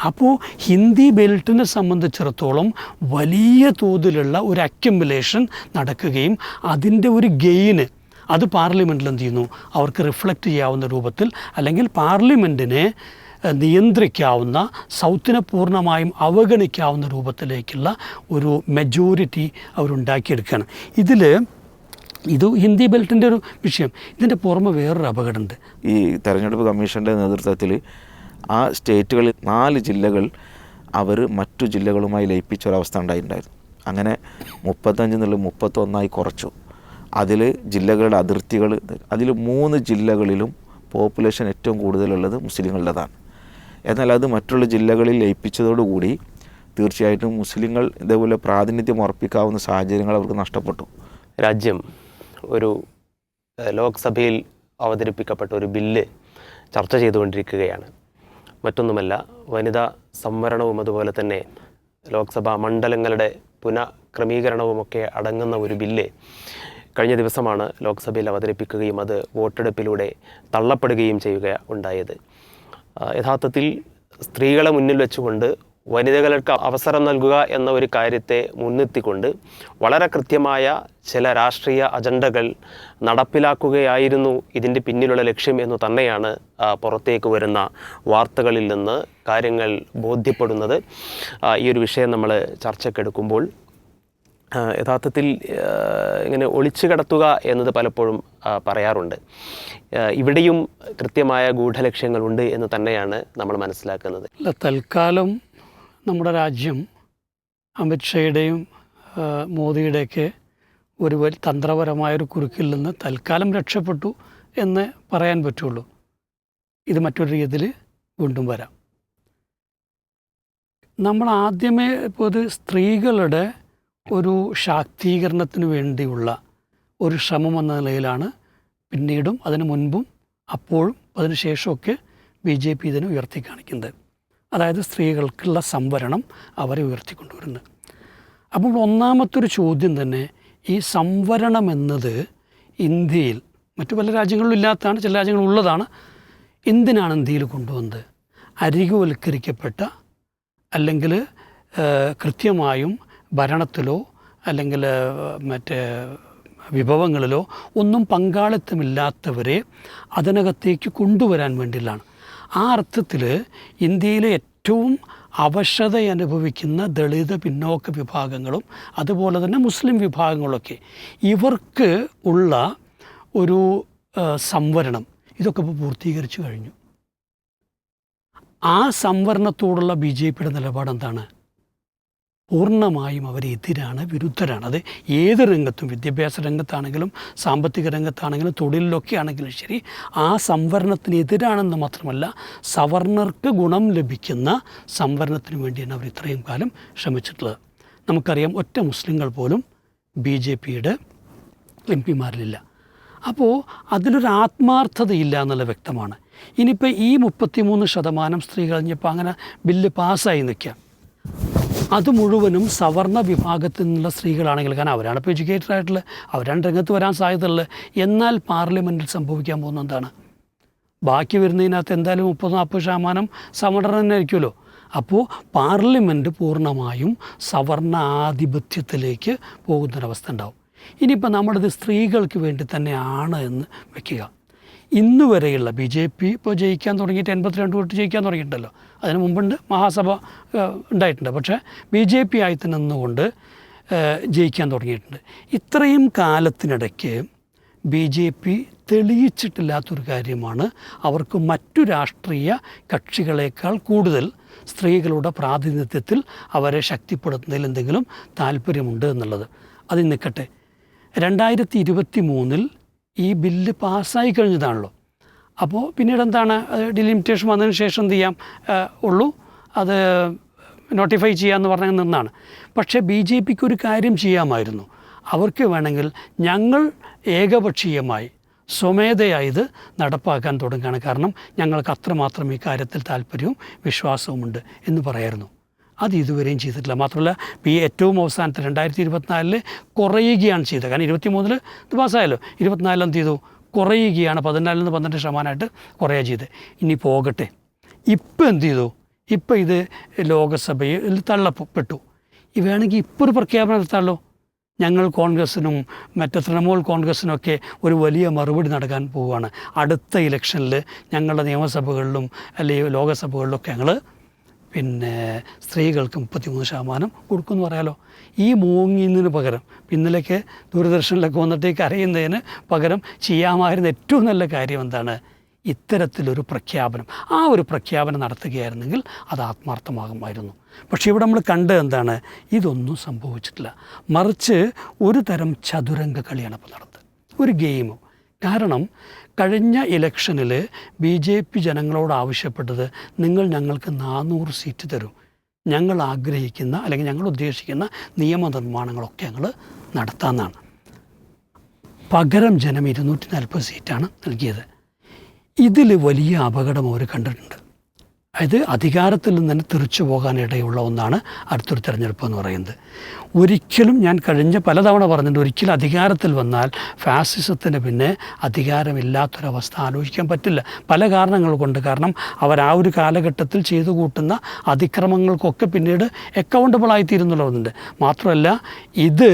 അപ്പോൾ ഹിന്ദി ബെൽറ്റിനെ സംബന്ധിച്ചിടത്തോളം വലിയ തോതിലുള്ള ഒരു അക്യുമുലേഷൻ നടക്കുകയും അതിൻ്റെ ഒരു ഗെയിന് അത് പാർലമെൻറ്റിൽ എന്ത് ചെയ്യുന്നു, അവർക്ക് റിഫ്ലക്റ്റ് ചെയ്യാവുന്ന രൂപത്തിൽ, അല്ലെങ്കിൽ പാർലമെൻറ്റിനെ നിയന്ത്രിക്കാവുന്ന, സൗത്തിനെ പൂർണ്ണമായും അവഗണിക്കാവുന്ന രൂപത്തിലേക്കുള്ള ഒരു മെജോറിറ്റി അവരുണ്ടാക്കിയെടുക്കുകയാണ്. ഇത് ഹിന്ദി ബെൽറ്റിൻ്റെ ഒരു വിഷയം. ഇതിൻ്റെ പുറമെ വേറൊരു അപകടമുണ്ട്. ഈ തെരഞ്ഞെടുപ്പ് കമ്മീഷൻ്റെ നേതൃത്വത്തിൽ ആ സ്റ്റേറ്റുകളിൽ 4 ജില്ലകൾ അവർ മറ്റു ജില്ലകളുമായി ലയിപ്പിച്ചൊരവസ്ഥ ഉണ്ടായിട്ടുണ്ടായിരുന്നു. അങ്ങനെ 35 എന്നുള്ളത് 31 കുറച്ചു. അതിൽ ജില്ലകളുടെ അതിർത്തികൾ, അതിൽ 3 ജില്ലകളിലും പോപ്പുലേഷൻ ഏറ്റവും കൂടുതലുള്ളത് മുസ്ലിങ്ങളുടേതാണ്. എന്നാൽ അത് മറ്റുള്ള ജില്ലകളിൽ ലയിപ്പിച്ചതോടുകൂടി തീർച്ചയായിട്ടും മുസ്ലിങ്ങൾ ഇതേപോലെ പ്രാതിനിധ്യം ഉറപ്പിക്കാവുന്ന സാഹചര്യങ്ങൾ അവർക്ക് നഷ്ടപ്പെട്ടു. രാജ്യം ഒരു ലോക്സഭയിൽ അവതരിപ്പിക്കപ്പെട്ട ഒരു ബില്ല് ചർച്ച ചെയ്തുകൊണ്ടിരിക്കുകയാണ്. മറ്റൊന്നുമല്ല, വനിതാ സംവരണവും അതുപോലെ തന്നെ ലോക്സഭാ മണ്ഡലങ്ങളുടെ പുനഃക്രമീകരണവുമൊക്കെ അടങ്ങുന്ന ഒരു ബില്ല് കഴിഞ്ഞ ദിവസമാണ് ലോക്സഭയിൽ അവതരിപ്പിക്കുകയും അത് വോട്ടെടുപ്പിലൂടെ തള്ളപ്പെടുകയും ചെയ്യുക ഉണ്ടായത്. യഥാർത്ഥത്തിൽ സ്ത്രീകളെ മുന്നിൽ വെച്ചുകൊണ്ട് വനിതകൾക്ക് അവസരം നൽകുക എന്ന ഒരു കാര്യത്തെ മുൻനിർത്തിക്കൊണ്ട് വളരെ കൃത്യമായ ചില രാഷ്ട്രീയ അജണ്ടകൾ നടപ്പിലാക്കുകയായിരുന്നു ഇതിൻ്റെ പിന്നിലുള്ള ലക്ഷ്യം എന്ന് തന്നെയാണ് പുറത്തേക്ക് വരുന്ന വാർത്തകളിൽ നിന്ന് കാര്യങ്ങൾ ബോധ്യപ്പെടുന്നത്. ഈ ഒരു വിഷയം നമ്മൾ ചർച്ചയ്ക്കെടുക്കുമ്പോൾ യഥാർത്ഥത്തിൽ ഇങ്ങനെ ഒളിച്ചു കടത്തുക എന്നത് പലപ്പോഴും പറയാറുണ്ട്. ഇവിടെയും കൃത്യമായ ഗൂഢലക്ഷ്യങ്ങളുണ്ട് എന്ന് തന്നെയാണ് നമ്മൾ മനസ്സിലാക്കുന്നത്. തൽക്കാലം നമ്മുടെ രാജ്യം അമിത്ഷായുടെയും മോദിയുടെയൊക്കെ ഒരു വലിയ തന്ത്രപരമായൊരു കുരുക്കിൽ നിന്ന് തൽക്കാലം രക്ഷപ്പെട്ടു എന്ന് പറയാൻ പറ്റുള്ളൂ. ഇത് മറ്റൊരു രീതിയിൽ വീണ്ടും വരാം. നമ്മൾ ആദ്യമേ ഇപ്പോൾ ഇത് സ്ത്രീകളുടെ ഒരു ശാക്തീകരണത്തിന് വേണ്ടിയുള്ള ഒരു ശ്രമം എന്ന നിലയിലാണ് പിന്നീടും അതിനു മുൻപും അപ്പോഴും അതിനുശേഷമൊക്കെ BJP ഇതിനെ ഉയർത്തി കാണിക്കുന്നത്. അതായത് സ്ത്രീകൾക്കുള്ള സംവരണം അവരെ ഉയർത്തിക്കൊണ്ടുവരുന്നത്. അപ്പോൾ ഒന്നാമത്തൊരു ചോദ്യം തന്നെ ഈ സംവരണം എന്നത് ഇന്ത്യയിൽ മറ്റു പല രാജ്യങ്ങളിലും ഇല്ലാത്തതാണ്, ചില രാജ്യങ്ങളിൽ ഉള്ളതാണ്. എന്തിനാണ് ഇന്ത്യയിൽ കൊണ്ടുവന്നത്? അരികുവൽക്കരിക്കപ്പെട്ട അല്ലെങ്കിൽ കൃത്യമായും ഭരണത്തിലോ അല്ലെങ്കിൽ മറ്റേ വിഭവങ്ങളിലോ ഒന്നും പങ്കാളിത്തമില്ലാത്തവരെ അതിനകത്തേക്ക് കൊണ്ടുവരാൻ വേണ്ടിയിട്ടാണ്. ആ അർത്ഥത്തിൽ ഇന്ത്യയിലെ ഏറ്റവും അവശത അനുഭവിക്കുന്ന ദളിത് പിന്നോക്ക വിഭാഗങ്ങളും അതുപോലെ തന്നെ മുസ്ലിം വിഭാഗങ്ങളൊക്കെ ഇവർക്ക് ഉള്ള ഒരു സംവരണം ഇതൊക്കെ ഇപ്പോൾ പൂർത്തീകരിച്ചു കഴിഞ്ഞു. ആ സംവരണത്തോടുള്ള BJPയുടെ നിലപാട് എന്താണ്? പൂർണ്ണമായും അവരെതിരാണ്, വിരുദ്ധരാണ്. അത് ഏത് രംഗത്തും, വിദ്യാഭ്യാസ രംഗത്താണെങ്കിലും സാമ്പത്തിക രംഗത്താണെങ്കിലും തൊഴിലിലൊക്കെ ആണെങ്കിലും ശരി, ആ സംവരണത്തിന് എതിരാണെന്ന് മാത്രമല്ല സവർണർക്ക് ഗുണം ലഭിക്കുന്ന സംവരണത്തിന് വേണ്ടിയാണ് അവർ ഇത്രയും കാലം ശ്രമിച്ചിട്ടുള്ളത്. നമുക്കറിയാം, ഒറ്റ മുസ്ലിങ്ങൾ പോലും BJPയുടെ MP-മാരിലില്ല. അപ്പോൾ അതിലൊരു ആത്മാർത്ഥതയില്ല എന്നുള്ള വ്യക്തമാണ്. ഇനിയിപ്പോൾ ഈ 33% സ്ത്രീ കഴിഞ്ഞപ്പോൾ അങ്ങനെ ബില്ല് പാസ്സായി നിൽക്കുക, അത് മുഴുവനും സവർണ വിഭാഗത്തിൽ നിന്നുള്ള സ്ത്രീകളാണെങ്കിൽ, കാരണം അവരാണ് ഇപ്പോൾ എഡ്യൂക്കേറ്റഡ് ആയിട്ടുള്ള, അവരാണ് രംഗത്ത് വരാൻ സാധ്യതയുള്ളത്. എന്നാൽ പാർലമെൻറ്റിൽ സംഭവിക്കാൻ പോകുന്ന എന്താണ്? ബാക്കി വരുന്നതിനകത്ത് എന്തായാലും 30-40% സവർണർ തന്നെ ആയിരിക്കുമല്ലോ. അപ്പോൾ പാർലമെൻറ്റ് പൂർണ്ണമായും സവർണ ആധിപത്യത്തിലേക്ക് പോകുന്നൊരവസ്ഥ ഉണ്ടാവും. ഇനിയിപ്പോൾ നമ്മളിത് സ്ത്രീകൾക്ക് വേണ്ടി തന്നെയാണ് എന്ന് വയ്ക്കുക. ഇന്ന് വരെയുള്ള BJP ഇപ്പോൾ ജയിക്കാൻ തുടങ്ങിയിട്ട് 82 വോട്ട് ജയിക്കാൻ തുടങ്ങിയിട്ടുണ്ടല്ലോ. അതിന് മുമ്പുണ്ട്, മഹാസഭ ഉണ്ടായിട്ടുണ്ട്. പക്ഷേ BJP ആയി തന്നെ നിന്നുകൊണ്ട് ജയിക്കാൻ തുടങ്ങിയിട്ടുണ്ട്. ഇത്രയും കാലത്തിനിടയ്ക്ക് BJP തെളിയിച്ചിട്ടില്ലാത്തൊരു കാര്യമാണ് അവർക്ക് മറ്റു രാഷ്ട്രീയ കക്ഷികളെക്കാൾ കൂടുതൽ സ്ത്രീകളുടെ പ്രാതിനിധ്യത്തിൽ അവരെ ശക്തിപ്പെടുത്തുന്നതിൽ എന്തെങ്കിലും താല്പര്യമുണ്ട് എന്നുള്ളത്. അത് നിൽക്കട്ടെ, 2023 ഈ ബില്ല് പാസ്സായി കഴിഞ്ഞതാണല്ലോ. അപ്പോൾ പിന്നീട് എന്താണ്, ഡിലിമിറ്റേഷൻ വന്നതിന് ശേഷം എന്ത് ചെയ്യാം ഉള്ളൂ, അത് നോട്ടിഫൈ ചെയ്യാമെന്ന് പറഞ്ഞാൽ നിന്നാണ്. പക്ഷേ BJPക്ക് ഒരു കാര്യം ചെയ്യാമായിരുന്നു. അവർക്ക് വേണമെങ്കിൽ ഞങ്ങൾ ഏകപക്ഷീയമായി സ്വമേധയായി ഇത് നടപ്പാക്കാൻ തുടങ്ങുകയാണ്, കാരണം ഞങ്ങൾക്ക് അത്രമാത്രം ഈ കാര്യത്തിൽ താല്പര്യവും വിശ്വാസവുമുണ്ട് എന്ന് പറയായിരുന്നു. അത് ഇതുവരെയും ചെയ്തിട്ടില്ല. മാത്രമല്ല ഈ ഏറ്റവും അവസാനത്തെ 2024 കുറയുകയാണ് ചെയ്തത്. കാരണം 23 ഇത് പാസ്സായല്ലോ, 24 എന്ത് ചെയ്തു, കുറയുകയാണ്. 14 നിന്ന് 12% കുറയുക ചെയ്ത്. ഇനി പോകട്ടെ, ഇപ്പം എന്ത് ചെയ്തു, ഇപ്പോൾ ഇത് ലോകസഭയിൽ തള്ളപ്പെട്ടു. വേണമെങ്കിൽ ഇപ്പോൾ ഒരു പ്രഖ്യാപനം നടത്താമല്ലോ. ഞങ്ങൾ കോൺഗ്രസ്സിനും മറ്റ് തൃണമൂൽ കോൺഗ്രസ്സിനൊക്കെ ഒരു വലിയ മറുപടി നൽകാൻ പോവുകയാണ്. അടുത്ത ഇലക്ഷനിൽ ഞങ്ങളുടെ നിയമസഭകളിലും അല്ലെങ്കിൽ ലോകസഭകളിലൊക്കെ ഞങ്ങൾ സ്ത്രീകൾക്ക് 33% കൊടുക്കുമെന്ന് പറയാലോ. ഈ മൂങ്ങിന്നതിന് പകരം ഇന്നലേക്ക് ദൂരദർശനിലൊക്കെ വന്നിട്ടേക്ക് അറിയുന്നതിന് പകരം ചെയ്യാമായിരുന്ന ഏറ്റവും നല്ല കാര്യം എന്താണ്? ഇത്തരത്തിലൊരു പ്രഖ്യാപനം, ആ ഒരു പ്രഖ്യാപനം നടത്തുകയായിരുന്നെങ്കിൽ അത് ആത്മാർത്ഥമാകുമായിരുന്നു. പക്ഷേ ഇവിടെ നമ്മൾ കണ്ടത് എന്താണ്? ഇതൊന്നും സംഭവിച്ചിട്ടില്ല. മറിച്ച് ഒരു തരം ചതുരംഗ കളിയാണ് ഇപ്പോൾ നടന്നത്, ഒരു ഗെയിം. കാരണം കഴിഞ്ഞ ഇലക്ഷനിൽ BJP ജനങ്ങളോട് ആവശ്യപ്പെട്ടത് നിങ്ങൾ ഞങ്ങൾക്ക് 400 സീറ്റ് തരും, ഞങ്ങൾ ആഗ്രഹിക്കുന്ന അല്ലെങ്കിൽ ഞങ്ങൾ ഉദ്ദേശിക്കുന്ന നിയമനിർമ്മാണങ്ങളൊക്കെ ഞങ്ങൾ നടത്താമെന്നാണ്. പകരം ജനം 240 സീറ്റാണ് നൽകിയത്. ഇതിൽ വലിയ അപകടം അവർ കണ്ടിട്ടുണ്ട്. അത് അധികാരത്തിൽ നിന്ന് തന്നെ തെറിച്ചു പോകാനിടയുള്ള ഒന്നാണ് അടുത്തൊരു തെരഞ്ഞെടുപ്പ് എന്ന് പറയുന്നത്. ഒരിക്കലും ഞാൻ കഴിഞ്ഞ പലതവണ പറഞ്ഞിട്ടുണ്ട്, ഒരിക്കലും അധികാരത്തിൽ വന്നാൽ ഫാസിസത്തിന് പിന്നെ അധികാരമില്ലാത്തൊരവസ്ഥ ആലോചിക്കാൻ പറ്റില്ല, പല കാരണങ്ങൾ കൊണ്ട്. കാരണം അവർ ആ ഒരു കാലഘട്ടത്തിൽ ചെയ്തു കൂട്ടുന്ന അതിക്രമങ്ങൾക്കൊക്കെ പിന്നീട് അക്കൗണ്ടബിളായിത്തീരുന്നുള്ളതുണ്ട്. മാത്രമല്ല ഇത്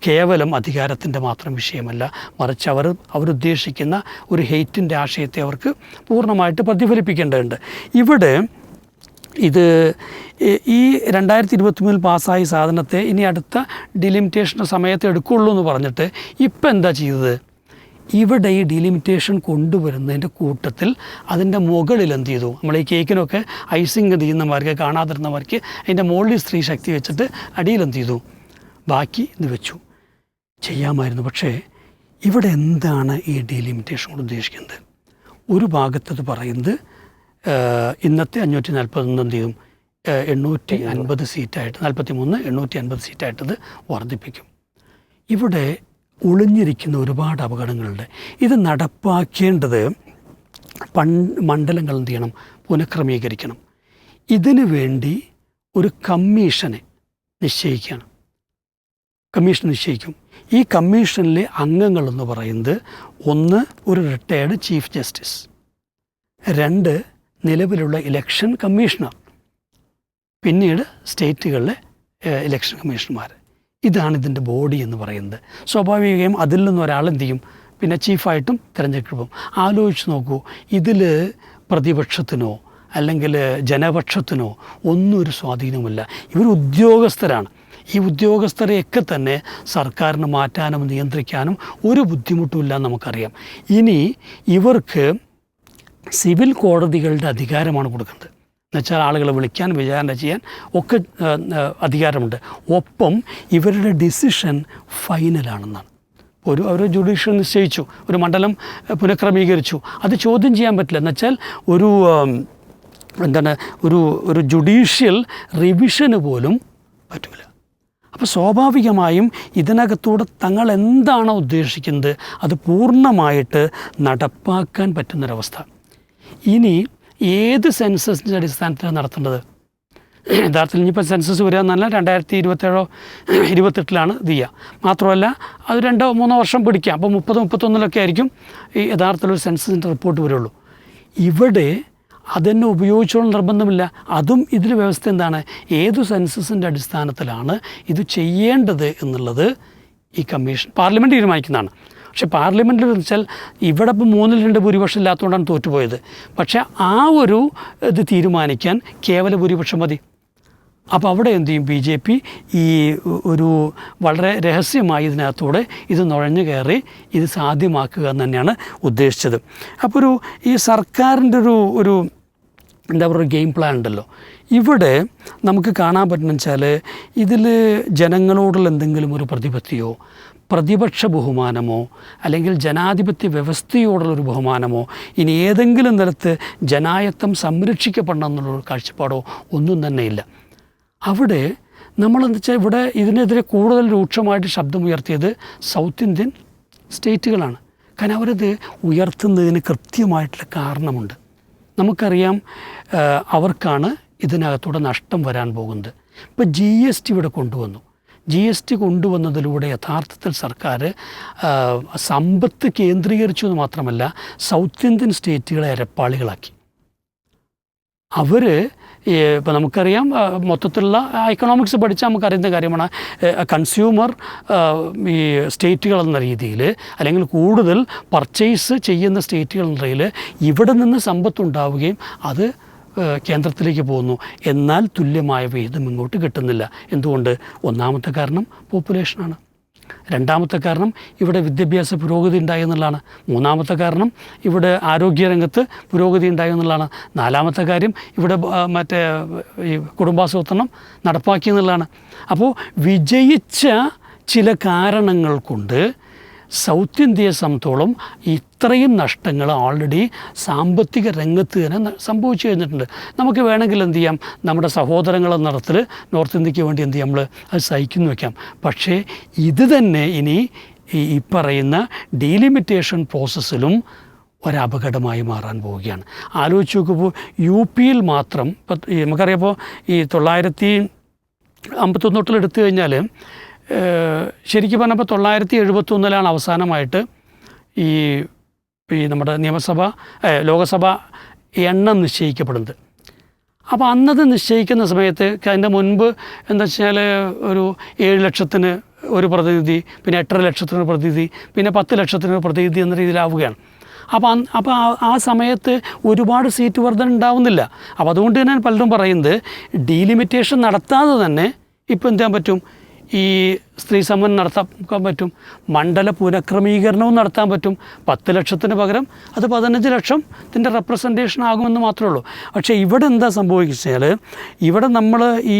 കേവലം അധികാരത്തിൻ്റെ മാത്രം വിഷയമല്ല, മറിച്ച് അവരുദ്ദേശിക്കുന്ന ഒരു ഹെയ്റ്റിൻ്റെ ആശയത്തെ അവർക്ക് പൂർണ്ണമായിട്ട് പ്രതിഫലിപ്പിക്കേണ്ടതുണ്ട്. ഇവിടെ ഇത് ഈ 2023 പാസ്സായ സാധനത്തെ ഇനി അടുത്ത ഡിലിമിറ്റേഷൻ്റെ സമയത്ത് എടുക്കുള്ളൂ എന്ന് പറഞ്ഞിട്ട് ഇപ്പം എന്താ ചെയ്തത്? ഇവിടെ ഈ ഡിലിമിറ്റേഷൻ കൊണ്ടുവരുന്നതിൻ്റെ കൂട്ടത്തിൽ അതിൻ്റെ മുകളിൽ എന്ത് ചെയ്തു? നമ്മൾ ഈ കേക്കിനൊക്കെ ഐസിങ് ചെയ്യുന്നവർക്ക്, കാണാതിരുന്നവർക്ക് അതിൻ്റെ മുകളിൽ സ്ത്രീ ശക്തി വെച്ചിട്ട് അടിയിൽ എന്ത് ചെയ്തു? ബാക്കി ഇത് വെച്ചു. ചെയ്യാമായിരുന്നു. പക്ഷേ ഇവിടെ എന്താണ് ഈ ഡിലിമിറ്റേഷൻ കൊണ്ട് ഉദ്ദേശിക്കുന്നത്? ഒരു ഭാഗത്തത് പറയുന്നത് ഇന്നത്തെ 540 എന്ത് ചെയ്യും? 850 സീറ്റായിട്ട് 43 850 സീറ്റായിട്ടത് വർദ്ധിപ്പിക്കും. ഇവിടെ ഒളിഞ്ഞിരിക്കുന്ന ഒരുപാട് അപകടങ്ങളുണ്ട്. ഇത് നടപ്പാക്കേണ്ടത് മണ്ഡലങ്ങൾ എന്ത് ചെയ്യണം? പുനഃക്രമീകരിക്കണം. ഇതിനു വേണ്ടി ഒരു കമ്മീഷൻ നിശ്ചയിക്കും. ഈ കമ്മീഷനിലെ അംഗങ്ങളെന്ന് പറയുന്നത് 1 ഒരു റിട്ടയർഡ് ചീഫ് ജസ്റ്റിസ്, 2 നിലവിലുള്ള ഇലക്ഷൻ കമ്മീഷണർ, പിന്നീട് സ്റ്റേറ്റുകളിലെ ഇലക്ഷൻ കമ്മീഷണർമാർ. ഇതാണ് ഇതിൻ്റെ ബോഡി എന്ന് പറയുന്നത്. സ്വാഭാവികമായും അതിൽ നിന്ന് ഒരാൾ എന്ത് ചെയ്യും? പിന്നെ ചീഫായിട്ടും തിരഞ്ഞെടുക്കും. ആലോചിച്ച് നോക്കൂ, ഇതിൽ പ്രതിപക്ഷത്തിനോ അല്ലെങ്കിൽ ജനപക്ഷത്തിനോ ഒന്നും ഒരു സ്വാധീനമില്ല. ഇവർ ഉദ്യോഗസ്ഥരാണ്. ഈ ഉദ്യോഗസ്ഥരെയൊക്കെ തന്നെ സർക്കാരിന് മാറ്റാനും നിയന്ത്രിക്കാനും ഒരു ബുദ്ധിമുട്ടുമില്ല നമുക്കറിയാം. ഇനി ഇവർക്ക് സിവിൽ കോടതികളുടെ അധികാരമാണ് കൊടുക്കുന്നത്. എന്നുവെച്ചാൽ ആളുകളെ വിളിക്കാൻ, വിചാരണ ചെയ്യാൻ ഒക്കെ അധികാരമുണ്ട്. ഒപ്പം ഇവരുടെ ഡിസിഷൻ ഫൈനലാണെന്നാണ്. അവർ ജുഡീഷ്യൽ നിശ്ചയിച്ചു, ഒരു മണ്ഡലം പുനഃക്രമീകരിച്ചു, അത് ചോദ്യം ചെയ്യാൻ പറ്റില്ല. എന്നുവെച്ചാൽ ഒരു ജുഡീഷ്യൽ റിവിഷന് പോലും പറ്റില്ല. അപ്പോൾ സ്വാഭാവികമായും ഇതിനകത്തൂടെ തങ്ങൾ എന്താണോ ഉദ്ദേശിക്കുന്നത് അത് പൂർണ്ണമായിട്ട് നടപ്പാക്കാൻ പറ്റുന്നൊരവസ്ഥ. ഇനി ഏത് സെൻസസിൻ്റെ അടിസ്ഥാനത്തിലാണ് നടത്തേണ്ടത്? യഥാർത്ഥത്തിൽ ഇനിയിപ്പോൾ സെൻസസ് വരിക എന്നല്ല, 2027-28 ഇത് ചെയ്യുക. മാത്രമല്ല അത് 2-3 വർഷം പിടിക്കാം. അപ്പോൾ 30-31 ആയിരിക്കും ഈ യഥാർത്ഥത്തിലൊരു സെൻസസിൻ്റെ റിപ്പോർട്ട് വരുള്ളൂ. ഇവിടെ അതെന്നെ ഉപയോഗിച്ചോളം നിർബന്ധമില്ല. അതും ഇതിൽ വ്യവസ്ഥ എന്താണ്? ഏതു സെൻസസിൻ്റെ അടിസ്ഥാനത്തിലാണ് ഇത് ചെയ്യേണ്ടത് എന്നുള്ളത് ഈ കമ്മീഷൻ പാർലമെൻറ്റ് തീരുമാനിക്കുന്നതാണ്. പക്ഷേ പാർലമെൻറ്റിൽ വെച്ചാൽ ഇവിടെ ഇപ്പോൾ 3-2 ഭൂരിപക്ഷം ഇല്ലാത്തതുകൊണ്ടാണ് തോറ്റുപോയത്. പക്ഷേ ആ ഒരു ഇത് തീരുമാനിക്കാൻ കേവല ഭൂരിപക്ഷം മതി. അപ്പോൾ അവിടെ എന്ത് ചെയ്യും? BJP ഈ ഒരു വളരെ രഹസ്യമായി ഇതിനകത്തൂടെ ഇത് നുഴഞ്ഞു കയറി ഇത് സാധ്യമാക്കുക എന്ന് തന്നെയാണ് ഉദ്ദേശിച്ചത്. അപ്പോൾ ഈ സർക്കാരിൻ്റെ ഒരു എന്താ പറയുക ഗെയിം പ്ലാൻ ഉണ്ടല്ലോ. ഇവിടെ നമുക്ക് കാണാൻ പറ്റുന്ന വെച്ചാൽ ഇതിൽ ജനങ്ങളോടുള്ള എന്തെങ്കിലും ഒരു പ്രതിപത്തിയോ പ്രതിപക്ഷ ബഹുമാനമോ അല്ലെങ്കിൽ ജനാധിപത്യ വ്യവസ്ഥയോടുള്ളൊരു ബഹുമാനമോ ഇനി ഏതെങ്കിലും തരത്ത് ജനായത്വം സംരക്ഷിക്കപ്പെടണം എന്നുള്ളൊരു കാഴ്ചപ്പാടോ ഒന്നും തന്നെ ഇല്ല. അവിടെ നമ്മളെന്ന് വെച്ചാൽ ഇവിടെ ഇതിനെതിരെ കൂടുതൽ രൂക്ഷമായിട്ട് ശബ്ദമുയർത്തിയത് സൗത്ത് ഇന്ത്യൻ സ്റ്റേറ്റുകളാണ്. കാരണം അവരത് ഉയർത്തുന്നതിന് കൃത്യമായിട്ടുള്ള കാരണമുണ്ട്. നമുക്കറിയാം അവർക്കാണ് ഇതിനകത്തൂടെ നഷ്ടം വരാൻ പോകുന്നത്. ഇപ്പോൾ GST ഇവിടെ കൊണ്ടുവന്നു. GST കൊണ്ടുവന്നതിലൂടെ യഥാർത്ഥത്തിൽ സർക്കാർ സമ്പത്ത് കേന്ദ്രീകരിച്ചു എന്ന് മാത്രമല്ല സൗത്ത് ഇന്ത്യൻ സ്റ്റേറ്റുകളെ അരപ്പാളികളാക്കി. അവർ ഇപ്പോൾ നമുക്കറിയാം മൊത്തത്തിലുള്ള എക്കണോമിക്സ് പഠിച്ചാൽ നമുക്കറിയുന്ന കാര്യമാണ് കൺസ്യൂമർ ഈ സ്റ്റേറ്റുകൾ എന്ന രീതിയിൽ അല്ലെങ്കിൽ കൂടുതൽ പർച്ചേസ് ചെയ്യുന്ന സ്റ്റേറ്റുകൾ എന്ന രീതിയിൽ ഇവിടെ നിന്ന് സമ്പത്തുണ്ടാവുകയും അത് കേന്ദ്രത്തിലേക്ക് പോകുന്നു. എന്നാൽ തുല്യമായ വിഹിതം ഇങ്ങോട്ട് കിട്ടുന്നില്ല. എന്തുകൊണ്ട്? ഒന്നാമത്തെ കാരണം പോപ്പുലേഷനാണ്. രണ്ടാമത്തെ കാരണം ഇവിടെ വിദ്യാഭ്യാസ പുരോഗതി ഉണ്ടായി എന്നുള്ളതാണ്. മൂന്നാമത്തെ കാരണം ഇവിടെ ആരോഗ്യരംഗത്ത് പുരോഗതി ഉണ്ടായി എന്നുള്ളതാണ്. നാലാമത്തെ കാര്യം ഇവിടെ മറ്റേ ഈ കുടുംബാസൂത്രണം നടപ്പാക്കി എന്നുള്ളതാണ്. അപ്പോൾ വിജയിച്ച ചില കാരണങ്ങൾ കൊണ്ട് സൗത്ത് ഇന്ത്യയെ സംബന്ധിച്ചോളം ഇത്രയും നഷ്ടങ്ങൾ ഓൾറെഡി സാമ്പത്തിക രംഗത്ത് തന്നെ സംഭവിച്ചു കഴിഞ്ഞിട്ടുണ്ട്. നമുക്ക് വേണമെങ്കിൽ എന്ത് ചെയ്യാം, നമ്മുടെ സഹോദരങ്ങളെന്ന നടത്തിൽ നോർത്ത് ഇന്ത്യക്ക് വേണ്ടി എന്ത് ചെയ്യാം, നമ്മൾ അത് സഹിക്കുന്നു വയ്ക്കാം. പക്ഷേ ഇത് തന്നെ ഇനി ഈ പറയുന്ന ഡീലിമിറ്റേഷൻ പ്രോസസ്സിലും ഒരപകടമായി മാറാൻ പോവുകയാണ്. ആലോചിച്ച് നോക്കുമ്പോൾ യു പിയിൽ മാത്രം നമുക്കറിയാപ്പോൾ ഈ 951 എടുത്തു കഴിഞ്ഞാൽ ശരിക്കും പറഞ്ഞപ്പോൾ 971 അവസാനമായിട്ട് ഈ നമ്മുടെ ലോകസഭ എണ്ണം നിശ്ചയിക്കപ്പെടുന്നത്. അപ്പോൾ അന്നത് നിശ്ചയിക്കുന്ന സമയത്ത് അതിൻ്റെ മുൻപ് എന്താ വെച്ചാൽ ഒരു 7 ലക്ഷത്തിന് ഒരു പ്രതിനിധി, പിന്നെ 8.5 ലക്ഷത്തിന് പ്രതിനിധി, പിന്നെ 10 ലക്ഷത്തിന് പ്രതിനിധി എന്ന രീതിയിലാവുകയാണ്. അപ്പോൾ ആ സമയത്ത് ഒരുപാട് സീറ്റ് വർധന ഉണ്ടാവുന്നില്ല. അപ്പോൾ അതുകൊണ്ട് തന്നെ പലരും പറയുന്നത് ഡീലിമിറ്റേഷൻ നടത്താതെ തന്നെ ഇപ്പോൾ എന്ത് ചെയ്യാൻ പറ്റും, ഈ സ്ത്രീ സമരം നടത്താൻ പറ്റും, മണ്ഡല പുനഃക്രമീകരണവും നടത്താൻ പറ്റും. 10 ലക്ഷത്തിന് പകരം അത് 15 ലക്ഷത്തിൻ്റെ റെപ്രസെൻറ്റേഷൻ ആകുമെന്ന് മാത്രമേ ഉള്ളൂ. പക്ഷേ ഇവിടെ എന്താ സംഭവിച്ചാൽ ഇവിടെ നമ്മൾ ഈ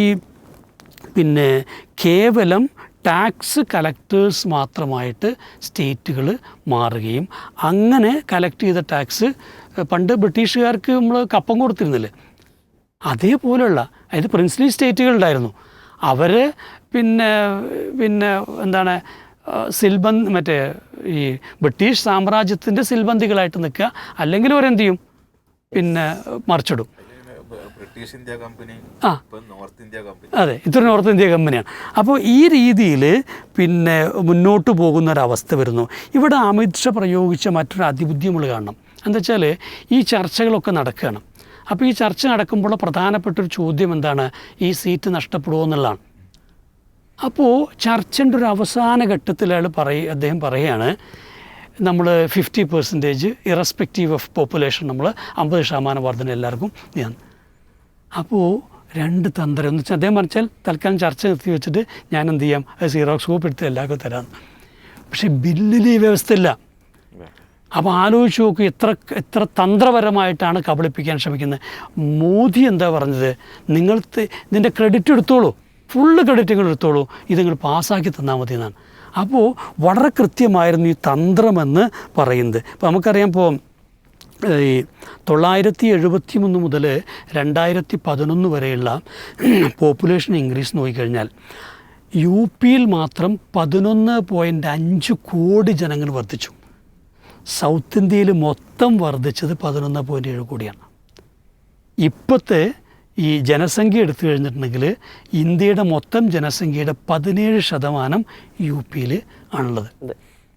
കേവലം ടാക്സ് കളക്ടേഴ്സ് മാത്രമായിട്ട് സ്റ്റേറ്റുകൾ മാറുകയും അങ്ങനെ കളക്ട് ചെയ്ത ടാക്സ് പണ്ട് ബ്രിട്ടീഷുകാർക്ക് നമ്മൾ കപ്പം കൊടുത്തിരുന്നില്ലേ, അതേപോലെയുള്ള അതായത് പ്രിൻസ്ലി സ്റ്റേറ്റുകളുണ്ടായിരുന്നു. അവർ പിന്നെ എന്താണ് മറ്റേ ഈ ബ്രിട്ടീഷ് സാമ്രാജ്യത്തിൻ്റെ സിൽബന്ദികളായിട്ട് നിൽക്കുക, അല്ലെങ്കിൽ അവരെന്ത് ചെയ്യും, മറിച്ചിടും. British India company, north India company, അതെ, ഇതൊരു നോർത്ത് ഇന്ത്യ കമ്പനിയാണ്. അപ്പോൾ ഈ രീതിയിൽ മുന്നോട്ട് പോകുന്നൊരവസ്ഥ വരുന്നു. ഇവിടെ അമിത് ഷാ പ്രയോഗിച്ച മറ്റൊരു അതിബുദ്ധി നമ്മൾ കാണണം. എന്താ വെച്ചാൽ ഈ ചർച്ചകളൊക്കെ നടക്കുകയാണ്. അപ്പോൾ ഈ ചർച്ച നടക്കുമ്പോൾ പ്രധാനപ്പെട്ടൊരു ചോദ്യം എന്താണ്, ഈ സീറ്റ് നഷ്ടപ്പെടുമോ എന്നുള്ളതാണ്. അപ്പോൾ ചർച്ചൻ്റെ ഒരു അവസാന ഘട്ടത്തിൽ അദ്ദേഹം പറയുകയാണ്, നമ്മൾ 50% ഇറസ്പെക്റ്റീവ് ഓഫ് പോപ്പുലേഷൻ നമ്മൾ 50% വർധന എല്ലാവർക്കും ചെയ്യാം. അപ്പോൾ രണ്ട് തന്ത്രം എന്ന് വെച്ചാൽ അദ്ദേഹം പറഞ്ഞാൽ തൽക്കാലം ചർച്ച നിർത്തി വെച്ചിട്ട് ഞാൻ എന്ത് ചെയ്യാം, അത് സീറോക്സ് കോപ്പി എടുത്ത് എല്ലാവർക്കും തരാം. പക്ഷേ ബില്ലിൽ ഈ വ്യവസ്ഥയില്ല. അപ്പോൾ ആലോചിച്ച് നോക്കൂ, എത്ര തന്ത്രപരമായിട്ടാണ് കബളിപ്പിക്കാൻ ശ്രമിക്കുന്നത്. മോദി എന്താ പറഞ്ഞത്, നിങ്ങൾ ഇതിൻ്റെ ക്രെഡിറ്റ് എടുത്തോളൂ, ഫുള്ള് ക്രെഡിറ്റ് നിങ്ങൾ എടുത്തോളൂ, ഇത് നിങ്ങൾ പാസ്സാക്കി തന്നാൽ മതി എന്നാണ്. അപ്പോൾ വളരെ കൃത്യമായിരുന്നു ഈ തന്ത്രമെന്ന് പറയുന്നത്. ഇപ്പോൾ നമുക്കറിയാം, ഇപ്പോൾ ഈ 973 മുതൽ 2011 വരെയുള്ള പോപ്പുലേഷൻ ഇൻക്രീസ് നോക്കിക്കഴിഞ്ഞാൽ യു പിയിൽ മാത്രം 11.5 കോടി ജനങ്ങൾ വർദ്ധിച്ചു. സൗത്ത് ഇന്ത്യയിൽ മൊത്തം വർദ്ധിച്ചത് 11.7 കോടിയാണ്. ഇപ്പോഴത്തെ ഈ ജനസംഖ്യ എടുത്തു കഴിഞ്ഞിട്ടുണ്ടെങ്കിൽ ഇന്ത്യയുടെ മൊത്തം ജനസംഖ്യയുടെ 17% യു പിയിൽ ആണുള്ളത്.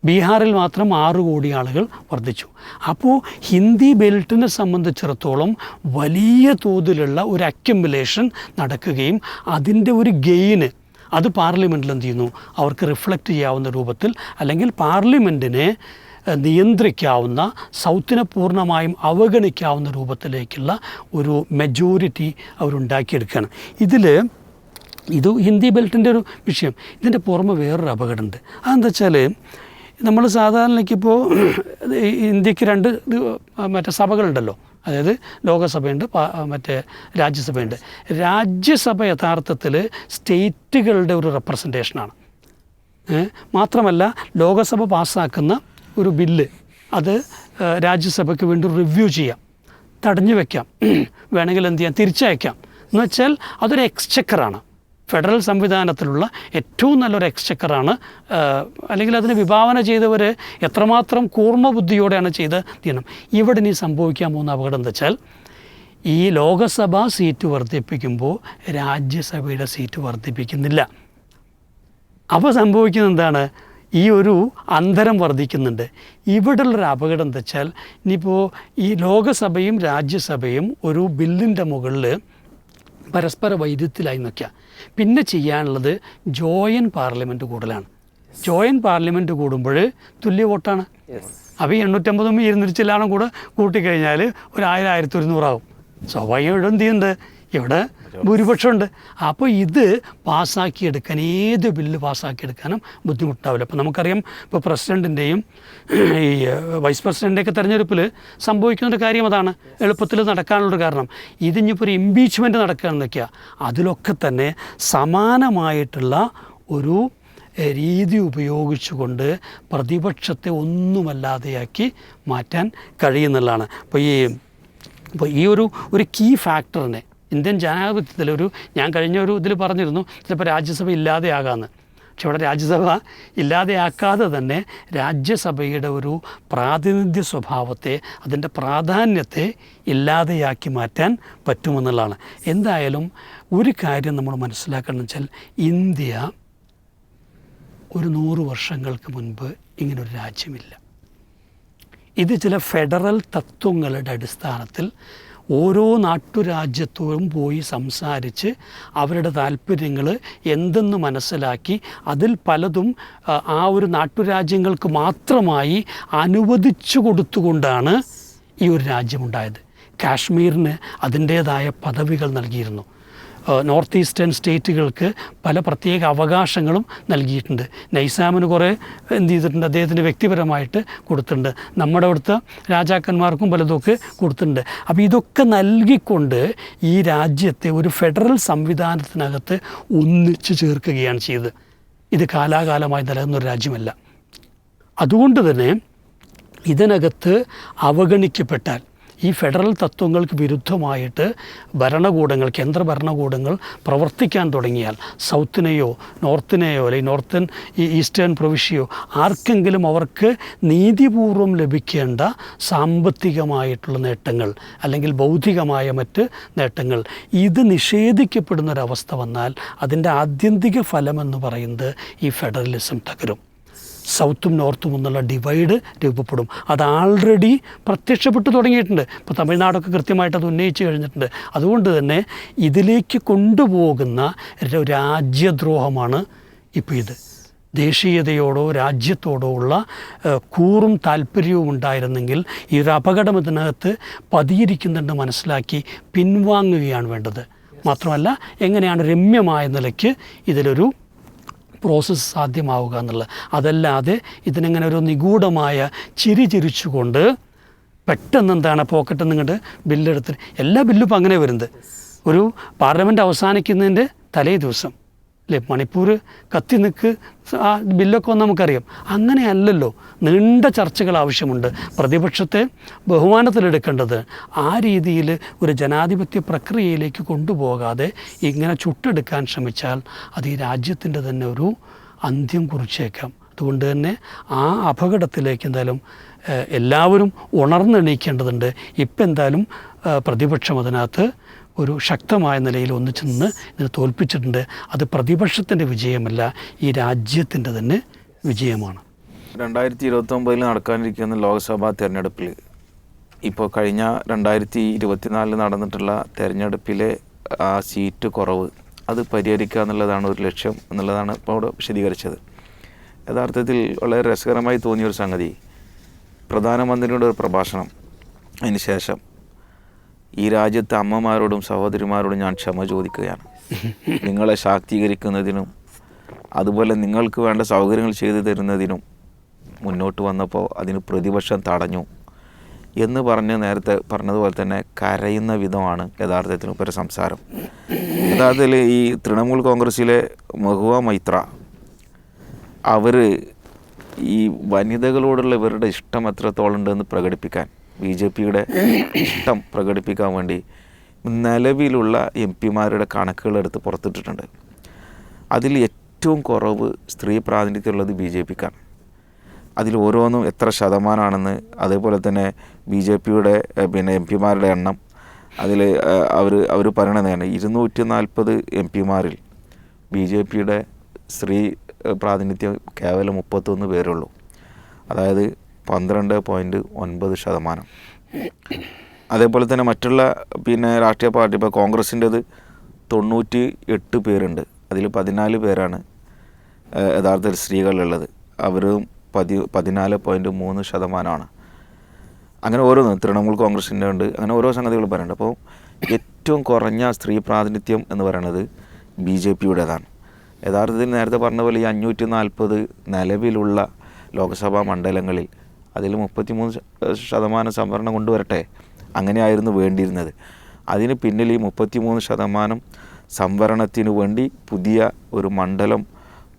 ബീഹാറിൽ മാത്രം 6 കോടി ആളുകൾ വർദ്ധിച്ചു. അപ്പോൾ ഹിന്ദി ബെൽറ്റിനെ സംബന്ധിച്ചിടത്തോളം വലിയ തോതിലുള്ള ഒരു അക്യുമുലേഷൻ നടക്കുകയും അതിൻ്റെ ഒരു ഗെയിന് അത് പാർലമെൻറ്റിൽ എന്ത് ചെയ്യുന്നു, അവർക്ക് റിഫ്ലക്റ്റ് ചെയ്യാവുന്ന രൂപത്തിൽ, അല്ലെങ്കിൽ പാർലമെൻറ്റിനെ നിയന്ത്രിക്കാവുന്ന, സൗത്തിനെ പൂർണ്ണമായും അവഗണിക്കാവുന്ന രൂപത്തിലേക്കുള്ള ഒരു മെജോറിറ്റി അവരുണ്ടാക്കിയെടുക്കുകയാണ്. ഇത് ഹിന്ദി ബെൽറ്റിൻ്റെ ഒരു വിഷയം. ഇതിൻ്റെ പുറമെ വേറൊരു അപകടമുണ്ട്. അതെന്താ വെച്ചാൽ, നമ്മൾ സാധാരണയ്ക്കിപ്പോൾ ഇന്ത്യക്ക് 2 മറ്റേ സഭകളുണ്ടല്ലോ, അതായത് ലോകസഭയുണ്ട്, മറ്റേ രാജ്യസഭയുണ്ട്. രാജ്യസഭ യഥാർത്ഥത്തിൽ സ്റ്റേറ്റുകളുടെ ഒരു റെപ്രസെൻറ്റേഷനാണ്. മാത്രമല്ല ലോകസഭ പാസ്സാക്കുന്ന ഒരു ബില്ല് അത് രാജ്യസഭയ്ക്ക് വേണ്ടി റിവ്യൂ ചെയ്യാം, തടഞ്ഞു വയ്ക്കാം, വേണമെങ്കിൽ എന്ത് ചെയ്യാം, തിരിച്ചയക്കാം. എന്ന് വെച്ചാൽ അതൊരു എക്സ്ചക്കറാണ്. ഫെഡറൽ സംവിധാനത്തിലുള്ള ഏറ്റവും നല്ലൊരു എക്സ്ചക്കറാണ്. അല്ലെങ്കിൽ അതിന് വിഭാവന ചെയ്തവർ എത്രമാത്രം കൂർമ്മ ബുദ്ധിയോടെയാണ് ചെയ്യണം. ഇവിടെ ഇനി സംഭവിക്കാൻ പോകുന്ന അപകടം എന്താ വെച്ചാൽ, ഈ ലോകസഭാ സീറ്റ് വർദ്ധിപ്പിക്കുമ്പോൾ രാജ്യസഭയുടെ സീറ്റ് വർദ്ധിപ്പിക്കുന്നില്ല. അപ്പോൾ സംഭവിക്കുന്നത് എന്താണ്, ഈ ഒരു അന്തരം വർദ്ധിക്കുന്നുണ്ട്. ഇവിടെയുള്ളൊരു അപകടം എന്താ വെച്ചാൽ, ഇനിയിപ്പോൾ ഈ ലോകസഭയും രാജ്യസഭയും ഒരു ബില്ലിൻ്റെ മുകളിൽ പരസ്പര വൈരുദ്ധ്യത്തിലായി നിൽക്കുക. പിന്നെ ചെയ്യാനുള്ളത് ജോയിൻറ്റ് പാർലമെൻറ്റ് കൂടലാണ്. ജോയിൻറ്റ് പാർലമെൻറ്റ് കൂടുമ്പോൾ തുല്യ വോട്ടാണ്. അപ്പോൾ ഈ 850 200 കൂടെ കൂട്ടിക്കഴിഞ്ഞാൽ ഒരു 1000-1100 ആവും. സ്വാഭാവികമായിട്ടും എന്ത് ചെയ്യുന്നുണ്ട്, ഇവിടെ ഭൂരിപക്ഷമുണ്ട്. അപ്പോൾ ഇത് പാസ്സാക്കിയെടുക്കാൻ, ഏത് ബില്ല് പാസ്സാക്കിയെടുക്കാനും ബുദ്ധിമുട്ടാവില്ല. അപ്പോൾ നമുക്കറിയാം, ഇപ്പോൾ പ്രസിഡൻറ്റിൻ്റെയും ഈ വൈസ് പ്രസിഡൻ്റെയൊക്കെ തെരഞ്ഞെടുപ്പിൽ സംഭവിക്കുന്നൊരു കാര്യം അതാണ്, എളുപ്പത്തിൽ നടക്കാനുള്ളൊരു കാരണം. ഇതിനിപ്പോൾ ഒരു ഇംപീച്ച്മെൻറ്റ് നടക്കുകയാണെന്ന് വയ്ക്കുക, അതിലൊക്കെ തന്നെ സമാനമായിട്ടുള്ള ഒരു രീതി ഉപയോഗിച്ചുകൊണ്ട് പ്രതിപക്ഷത്തെ ഒന്നുമല്ലാതെയാക്കി മാറ്റാൻ കഴിയുന്നുള്ളതാണ്. അപ്പോൾ ഈ ഒരു കീ ഫാക്ടറിനെ ഇന്ത്യൻ ജനാധിപത്യത്തിലൊരു, ഞാൻ കഴിഞ്ഞ ഒരു ഇതിൽ പറഞ്ഞിരുന്നു ചിലപ്പോൾ രാജ്യസഭ ഇല്ലാതെയാകാമെന്ന്. പക്ഷെ ഇവിടെ രാജ്യസഭ ഇല്ലാതെയാക്കാതെ തന്നെ രാജ്യസഭയുടെ ഒരു പ്രാതിനിധ്യ സ്വഭാവത്തെ, അതിൻ്റെ പ്രാധാന്യത്തെ ഇല്ലാതെയാക്കി മാറ്റാൻ പറ്റുമെന്നുള്ളതാണ്. എന്തായാലും ഒരു കാര്യം നമ്മൾ മനസ്സിലാക്കണം വെച്ചാൽ, ഇന്ത്യ ഒരു 100 വർഷങ്ങൾക്ക് മുൻപ് ഇങ്ങനൊരു രാജ്യമില്ല. ഇത് ചില ഫെഡറൽ തത്വങ്ങളുടെ അടിസ്ഥാനത്തിൽ ഓരോ നാട്ടുരാജ്യത്തോടും പോയി സംസാരിച്ച് അവരുടെ താല്പര്യങ്ങൾ എന്തെന്ന് മനസ്സിലാക്കി അതിൽ പലതും ആ ഒരു നാട്ടുരാജ്യങ്ങൾക്ക് മാത്രമായി അനുവദിച്ചു കൊടുത്തുകൊണ്ടാണ് ഈ ഒരു രാജ്യമുണ്ടായത്. കാശ്മീരിന് അതിൻ്റേതായ പദവികൾ നൽകിയിരുന്നു. നോർത്ത് ഈസ്റ്റേൺ സ്റ്റേറ്റുകൾക്ക് പല പ്രത്യേക അവകാശങ്ങളും നൽകിയിട്ടുണ്ട്. നൈസാമിന് കുറേ എന്ത് ചെയ്തിട്ടുണ്ട്, അദ്ദേഹത്തിന് വ്യക്തിപരമായിട്ട് കൊടുത്തിട്ടുണ്ട്. നമ്മുടെ അവിടുത്തെ രാജാക്കന്മാർക്കും പലതൊക്കെ കൊടുത്തിട്ടുണ്ട്. അപ്പോൾ ഇതൊക്കെ നൽകിക്കൊണ്ട് ഈ രാജ്യത്തെ ഒരു ഫെഡറൽ സംവിധാനത്തിനകത്ത് ഒന്നിച്ചു ചേർക്കുകയാണ് ചെയ്തത്. ഇത് കാലാകാലമായി നിലനിന്നൊരു രാജ്യമല്ല. അതുകൊണ്ട് തന്നെ ഇതിനകത്ത് അവഗണിക്കപ്പെട്ടാൽ, ഈ ഫെഡറൽ തത്വങ്ങൾക്ക് വിരുദ്ധമായിട്ട് ഭരണകൂടങ്ങൾ, കേന്ദ്ര ഭരണകൂടങ്ങൾ പ്രവർത്തിക്കാൻ തുടങ്ങിയാൽ, സൗത്തിനെയോ നോർത്തിനെയോ അല്ലെങ്കിൽ നോർത്തേൺ ഈസ്റ്റേൺ പ്രവിശ്യയോ ആർക്കെങ്കിലും അവർക്ക് നീതിപൂർവം ലഭിക്കേണ്ട സാമ്പത്തികമായിട്ടുള്ള നേട്ടങ്ങൾ അല്ലെങ്കിൽ ബൗദ്ധികമായ മറ്റ് നേട്ടങ്ങൾ ഇത് നിഷേധിക്കപ്പെടുന്നൊരവസ്ഥ വന്നാൽ അതിൻ്റെ ആത്യന്തിക ഫലമെന്ന് പറയുന്നത് ഈ ഫെഡറലിസം തകരും. സൗത്തും നോർത്തും എന്നുള്ള ഡിവൈഡ് രൂപപ്പെടും. അത് ആൾറെഡി പ്രത്യക്ഷപ്പെട്ടു തുടങ്ങിയിട്ടുണ്ട്. ഇപ്പോൾ തമിഴ്നാടൊക്കെ കൃത്യമായിട്ട് അത് ഉന്നയിച്ച് കഴിഞ്ഞിട്ടുണ്ട്. അതുകൊണ്ട് തന്നെ ഇതിലേക്ക് കൊണ്ടുപോകുന്ന രാജ്യദ്രോഹമാണ് ഇപ്പോൾ ഇത്. ദേശീയതയോടോ രാജ്യത്തോടോ ഉള്ള കൂറും താല്പര്യവും ഉണ്ടായിരുന്നെങ്കിൽ ഈ ഒരു അപകടം ഇതിനകത്ത് പതിയിരിക്കുന്നുണ്ട് മനസ്സിലാക്കി പിൻവാങ്ങുകയാണ് വേണ്ടത്. മാത്രമല്ല, എങ്ങനെയാണ് രമ്യമായ നിലയ്ക്ക് ഇതിലൊരു പ്രോസസ്സ് സാധ്യമാവുക എന്നുള്ളത്. അതല്ലാതെ ഇതിനെങ്ങനെ ഒരു നിഗൂഢമായ ചിരിച്ചുകൊണ്ട് പെട്ടെന്ന് എന്താണ് പോക്കറ്റിൽ നിന്നിട്ട് ബില്ലെടുത്ത്, എല്ലാ ബില്ലും ഇപ്പം അങ്ങനെ വരുന്നത്. ഒരു പാർലമെൻറ്റ് അവസാനിക്കുന്നതിൻ്റെ തലേ ദിവസം അല്ലേ മണിപ്പൂർ കത്തി നിൽക്ക് ആ ബില്ലൊക്കെ വന്ന് നമുക്കറിയാം. അങ്ങനെയല്ലല്ലോ, നീണ്ട ചർച്ചകൾ ആവശ്യമുണ്ട്. പ്രതിപക്ഷത്തെ ബഹുമാനത്തിലെടുക്കേണ്ടത് ആ രീതിയിൽ ഒരു ജനാധിപത്യ പ്രക്രിയയിലേക്ക് കൊണ്ടുപോകാതെ ഇങ്ങനെ ചുട്ടെടുക്കാൻ ശ്രമിച്ചാൽ അത് ഈ രാജ്യത്തിൻ്റെ തന്നെ ഒരു അന്ത്യം കുറിച്ചേക്കാം. അതുകൊണ്ട് തന്നെ ആ അപകടത്തിലേക്ക് എന്തായാലും എല്ലാവരും ഉണർന്നെണീക്കേണ്ടതുണ്ട്. ഇപ്പം എന്തായാലും പ്രതിപക്ഷം അതിനകത്ത് ഒരു ശക്തമായ നിലയിൽ ഒന്നിച്ചു നിന്ന് ഇതിനെ തോൽപ്പിച്ചിട്ടുണ്ട്. അത് പ്രതിപക്ഷത്തിൻ്റെ വിജയമല്ല, ഈ രാജ്യത്തിൻ്റെ തന്നെ വിജയമാണ്. 2029 നടക്കാനിരിക്കുന്ന ലോക്സഭാ തെരഞ്ഞെടുപ്പിൽ ഇപ്പോൾ കഴിഞ്ഞ 2024 നടന്നിട്ടുള്ള തെരഞ്ഞെടുപ്പിലെ ആ സീറ്റ് കുറവ് അത് പരിഹരിക്കുക എന്നുള്ളതാണ് ഒരു ലക്ഷ്യം എന്നുള്ളതാണ് ഇപ്പോൾ അവിടെ വിശദീകരിച്ചത്. യഥാർത്ഥത്തിൽ വളരെ രസകരമായി തോന്നിയൊരു സംഗതി, പ്രധാനമന്ത്രിയുടെ ഒരു പ്രഭാഷണം അതിന് ശേഷം ഈ രാജ്യത്തെ അമ്മമാരോടും സഹോദരിമാരോടും ഞാൻ ക്ഷമ ചോദിക്കുകയാണ്. നിങ്ങളെ ശാക്തീകരിക്കുന്നതിനും അതുപോലെ നിങ്ങൾക്ക് വേണ്ട സൗകര്യങ്ങൾ ചെയ്തു തരുന്നതിനും മുന്നോട്ട് വന്നപ്പോൾ അതിന് പ്രതിപക്ഷം തടഞ്ഞു എന്ന് പറഞ്ഞ് നേരത്തെ പറഞ്ഞതുപോലെ തന്നെ കരയുന്ന വിധമാണ് യഥാർത്ഥത്തിൽ ഒരു സംസാരം. യഥാർത്ഥത്തിൽ ഈ തൃണമൂൽ കോൺഗ്രസ്സിലെ മഹുവ മൈത്ര അവർ ഈ വനിതകളോടുള്ള ഇവരുടെ ഇഷ്ടം എത്രത്തോളം ഉണ്ടെന്ന് പ്രകടിപ്പിക്കാൻ, BJPയുടെ ഇഷ്ടം പ്രകടിപ്പിക്കാൻ വേണ്ടി നിലവിലുള്ള MP-മാരുടെ കണക്കുകളെടുത്ത് പുറത്തിട്ടിട്ടുണ്ട്. അതിൽ ഏറ്റവും കുറവ് സ്ത്രീ പ്രാതിനിധ്യമുള്ളത് BJPക്കാണ്. അതിൽ ഓരോന്നും എത്ര ശതമാനമാണെന്ന്, അതേപോലെ തന്നെ BJPയുടെ MP-മാരുടെ എണ്ണം അതിൽ അവർ പറയണതാണ് 240 MP-മാരിൽ BJPയുടെ സ്ത്രീ പ്രാതിനിധ്യം കേവലം 31 പേരുള്ളൂ. അതായത് 12.9%. അതേപോലെ തന്നെ മറ്റുള്ള രാഷ്ട്രീയ പാർട്ടി, ഇപ്പോൾ കോൺഗ്രസിൻ്റേത് 98 പേരുണ്ട്. അതിൽ 14 പേരാണ് യഥാർത്ഥത്തിൽ സ്ത്രീകളുള്ളത്. അവരും 14.3%. അങ്ങനെ ഓരോന്ന് തൃണമൂൽ കോൺഗ്രസിൻ്റെ ഉണ്ട്. അങ്ങനെ ഓരോ സംഗതികൾ പറയുന്നുണ്ട്. അപ്പോൾ ഏറ്റവും കുറഞ്ഞ സ്ത്രീ പ്രാതിനിധ്യം എന്ന് പറയുന്നത് BJPയുടേതാണ്. യഥാർത്ഥത്തിൽ നേരത്തെ പറഞ്ഞ പോലെ ഈ 540 നിലവിലുള്ള ലോക്സഭാ മണ്ഡലങ്ങളിൽ അതിൽ 33% സംവരണം കൊണ്ടുവരട്ടെ, അങ്ങനെയായിരുന്നു വേണ്ടിയിരുന്നത്. അതിന് പിന്നിൽ ഈ 33% സംവരണത്തിനു വേണ്ടി പുതിയ ഒരു മണ്ഡലം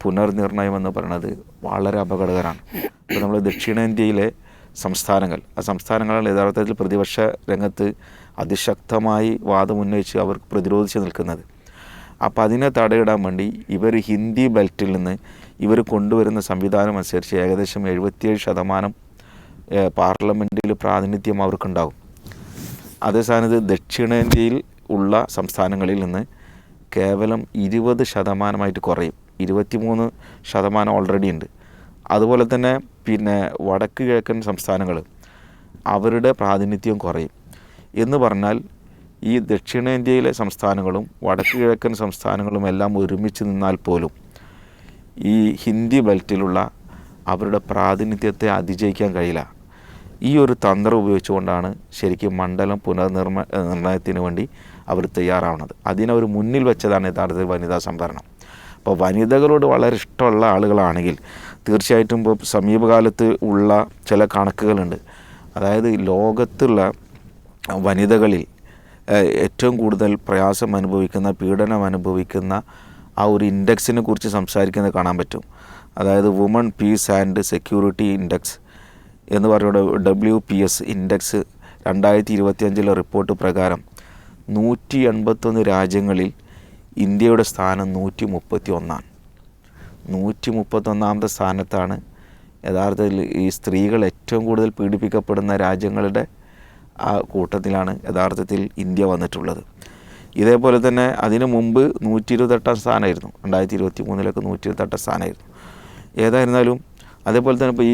പുനർനിർണയം എന്ന് പറയുന്നത് വളരെ അപകടകരമാണ്. ഇപ്പോൾ നമ്മൾ ദക്ഷിണേന്ത്യയിലെ സംസ്ഥാനങ്ങൾ, ആ സംസ്ഥാനങ്ങളാണ് യഥാർത്ഥത്തിൽ പ്രതിപക്ഷ രംഗത്ത് അതിശക്തമായി വാദമുന്നയിച്ച് അവർ പ്രതിരോധിച്ച് നിൽക്കുന്നത്. അപ്പോൾ അതിനെ തടയിടാൻ വേണ്ടി ഇവർ ഹിന്ദി ബെൽറ്റിൽ നിന്ന് ഇവർ കൊണ്ടുവരുന്ന സംവിധാനം അനുസരിച്ച് ഏകദേശം 77% പാർലമെൻറ്റിൽ പ്രാതിനിധ്യം അവർക്കുണ്ടാകും. അതേ സ്ഥാനത്ത് ദക്ഷിണേന്ത്യയിൽ ഉള്ള സംസ്ഥാനങ്ങളിൽ നിന്ന് കേവലം 20% കുറയും. 23% ഓൾറെഡി ഉണ്ട്. അതുപോലെ തന്നെ പിന്നെ വടക്ക് കിഴക്കൻ സംസ്ഥാനങ്ങൾ അവരുടെ പ്രാതിനിധ്യം കുറയും. എന്ന് പറഞ്ഞാൽ ഈ ദക്ഷിണേന്ത്യയിലെ സംസ്ഥാനങ്ങളും വടക്ക് കിഴക്കൻ സംസ്ഥാനങ്ങളും എല്ലാം ഒരുമിച്ച് നിന്നാൽ പോലും ഈ ഹിന്ദി ബെൽറ്റിലുള്ള അവരുടെ പ്രാതിനിധ്യത്തെ അതിജയിക്കാൻ കഴിയില്ല. ഈ ഒരു തന്ത്രം ഉപയോഗിച്ചുകൊണ്ടാണ് ശരിക്കും മണ്ഡലം നിർണയത്തിന് വേണ്ടി അവർ തയ്യാറാവുന്നത്. അതിനവർ മുന്നിൽ വെച്ചതാണ് യഥാർത്ഥത്തിൽ വനിതാ സംവരണം. അപ്പോൾ വനിതകളോട് വളരെ ഇഷ്ടമുള്ള ആളുകളാണെങ്കിൽ തീർച്ചയായിട്ടും ഇപ്പോൾ സമീപകാലത്ത് ഉള്ള ചില കണക്കുകളുണ്ട്. അതായത് ലോകത്തുള്ള വനിതകളിൽ ഏറ്റവും കൂടുതൽ പ്രയാസം അനുഭവിക്കുന്ന, പീഡനം അനുഭവിക്കുന്ന ആ ഒരു ഇൻഡെക്സിനെ കുറിച്ച് സംസാരിക്കുന്നത് കാണാൻ പറ്റും. അതായത് woman piece and security index എന്ന് പറയുന്ന WPS ഇൻഡെക്സ് 2025 റിപ്പോർട്ട് പ്രകാരം 181 രാജ്യങ്ങളിൽ ഇന്ത്യയുടെ സ്ഥാനം 131. 131ാമത്തെ സ്ഥാനത്താണ് യഥാർത്ഥത്തിൽ ഈ സ്ത്രീകൾ ഏറ്റവും കൂടുതൽ പീഡിപ്പിക്കപ്പെടുന്ന രാജ്യങ്ങളുടെ ആ കൂട്ടത്തിലാണ് യഥാർത്ഥത്തിൽ ഇന്ത്യ വന്നിട്ടുള്ളത്. ഇതേപോലെ തന്നെ അതിനു മുമ്പ് 128 സ്ഥാനമായിരുന്നു. 2023 128 സ്ഥാനമായിരുന്നു. ഏതായിരുന്നാലും അതേപോലെ തന്നെ ഇപ്പോൾ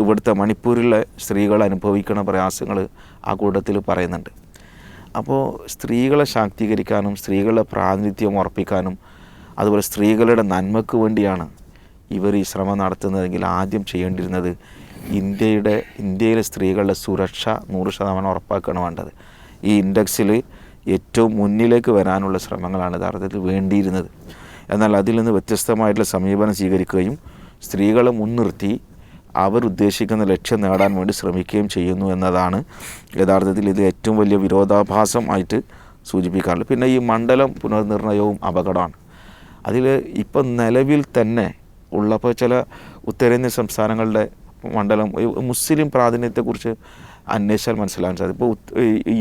ഇവിടുത്തെ മണിപ്പൂരിലെ സ്ത്രീകൾ അനുഭവിക്കുന്ന പ്രയാസങ്ങൾ ആ കൂട്ടത്തിൽ പറയുന്നുണ്ട്. അപ്പോൾ സ്ത്രീകളെ ശാക്തീകരിക്കാനും സ്ത്രീകളുടെ പ്രാതിനിധ്യം ഉറപ്പിക്കാനും അതുപോലെ സ്ത്രീകളുടെ നന്മയ്ക്ക് വേണ്ടിയാണ് ഇവർ ഈ ശ്രമം നടത്തുന്നതെങ്കിൽ ആദ്യം ചെയ്യേണ്ടിരുന്നത് ഇന്ത്യയിലെ സ്ത്രീകളുടെ സുരക്ഷ 100% ഉറപ്പാക്കുകയാണ് വേണ്ടത്. ഈ ഇൻഡെക്സിൽ ഏറ്റവും മുന്നിലേക്ക് വരാനുള്ള ശ്രമങ്ങളാണ് യഥാർത്ഥത്തിൽ വേണ്ടിയിരുന്നത്. എന്നാൽ അതിൽ നിന്ന് വ്യത്യസ്തമായിട്ടുള്ള സമീപനം സ്വീകരിക്കുകയും സ്ത്രീകളെ മുൻനിർത്തി അവരുദ്ദേശിക്കുന്ന ലക്ഷ്യം നേടാൻ വേണ്ടി ശ്രമിക്കുകയും ചെയ്യുന്നു എന്നതാണ് യഥാർത്ഥത്തിൽ ഇത് ഏറ്റവും വലിയ വിരോധാഭാസം ആയിട്ട് സൂചിപ്പിക്കാറുള്ളത്. പിന്നെ ഈ മണ്ഡലം പുനർനിർണയവും അപകടമാണ്. അതിൽ ഇപ്പം നിലവിൽ തന്നെ ഉള്ളപ്പോൾ ചില ഉത്തരേന്ത്യൻ സംസ്ഥാനങ്ങളുടെ മണ്ഡലം മുസ്ലിം പ്രാതിനിധ്യത്തെക്കുറിച്ച് അന്വേഷിച്ചാൽ മനസ്സിലാക്കാൻ സാധിക്കും. ഇപ്പോൾ